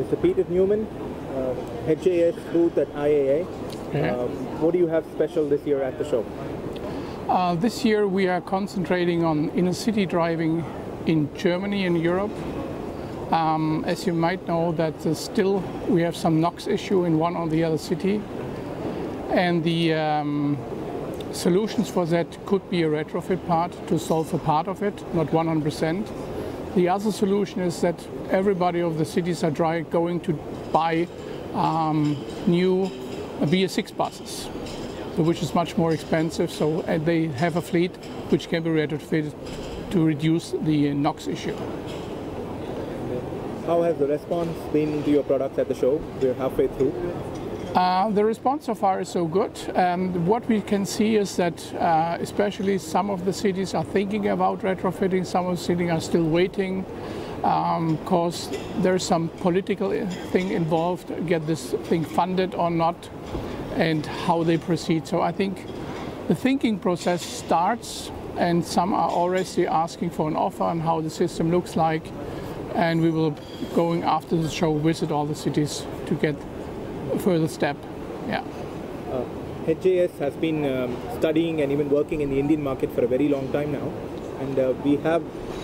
Mr. Peter Newman, HJS booth at IAA. What do you have special this year at the show? This year we are concentrating on inner city driving in Germany and Europe. As you might know, that still we have some NOx issue in one or the other city, and the solutions for that could be a retrofit part to solve a part of it, not 100%. The other solution is that everybody of the cities are going to buy new BS6 buses, which is much more expensive, so they have a fleet which can be retrofitted to reduce the NOx issue. How has the response been to your products at the show? We're halfway through. The response so far is so good. What we can see is that especially some of the cities are thinking about retrofitting, some of the cities are still waiting because there's some political thing involved, get this thing funded or not, and how they proceed. So I think the thinking process starts, and some are already asking for an offer on how the system looks like, and we will, going after the show, visit all the cities to get a further step. Yeah. HJS has been studying and even working in the Indian market for a very long time now, and we have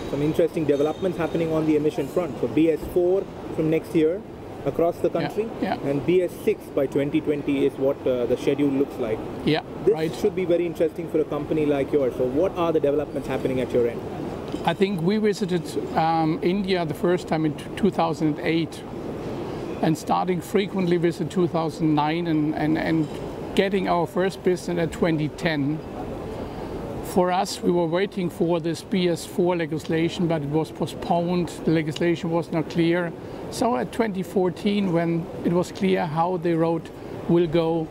some interesting developments happening on the emission front. So BS4 from next year across the country, and BS6 by 2020 is what the schedule looks like. Yeah, this should be very interesting for a company like yours. So what are the developments happening at your end? I think we visited India the first time in 2008, and starting frequently visit 2009 and getting our first business at 2010. For us, we were waiting for this BS4 legislation, but it was postponed. The legislation was not clear. So at 2014, when it was clear how the road will go,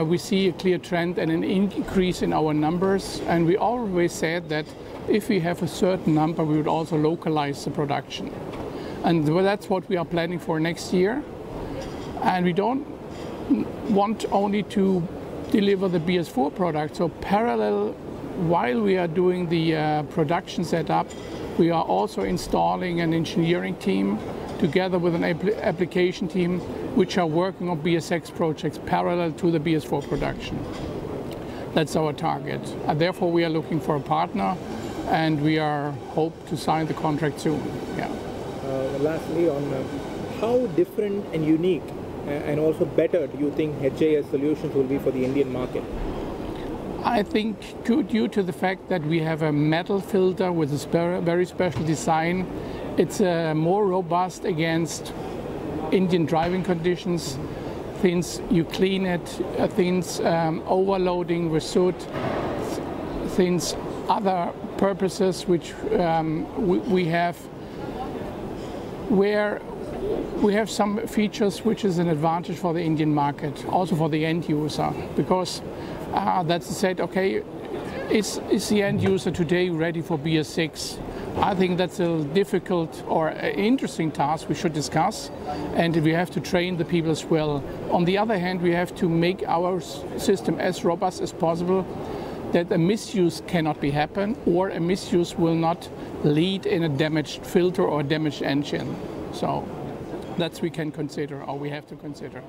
we see a clear trend and an increase in our numbers. And we always said that if we have a certain number, we would also localize the production. And that's what we are planning for next year. And we don't want only to deliver the BS4 product. So parallel, while we are doing the production setup, we are also installing an engineering team together with an application team which are working on BS6 projects parallel to the BS4 production. That's our target. And therefore we are looking for a partner, and we hope to sign the contract soon. Yeah. Lastly, on how different and unique and also better do you think HJS solutions will be for the Indian market? I think due to the fact that we have a metal filter with a very special design, it's more robust against Indian driving conditions. Things you clean it, things overloading with soot, things other purposes which we have, where we have some features which is an advantage for the Indian market, also for the end user, because that's said, okay, is the end user today ready for BS6? I think that's a difficult or interesting task we should discuss, and we have to train the people as well. On the other hand, we have to make our system as robust as possible, that a misuse cannot be happen, or a misuse will not lead in a damaged filter or damaged engine. So that's we can consider, or we have to consider.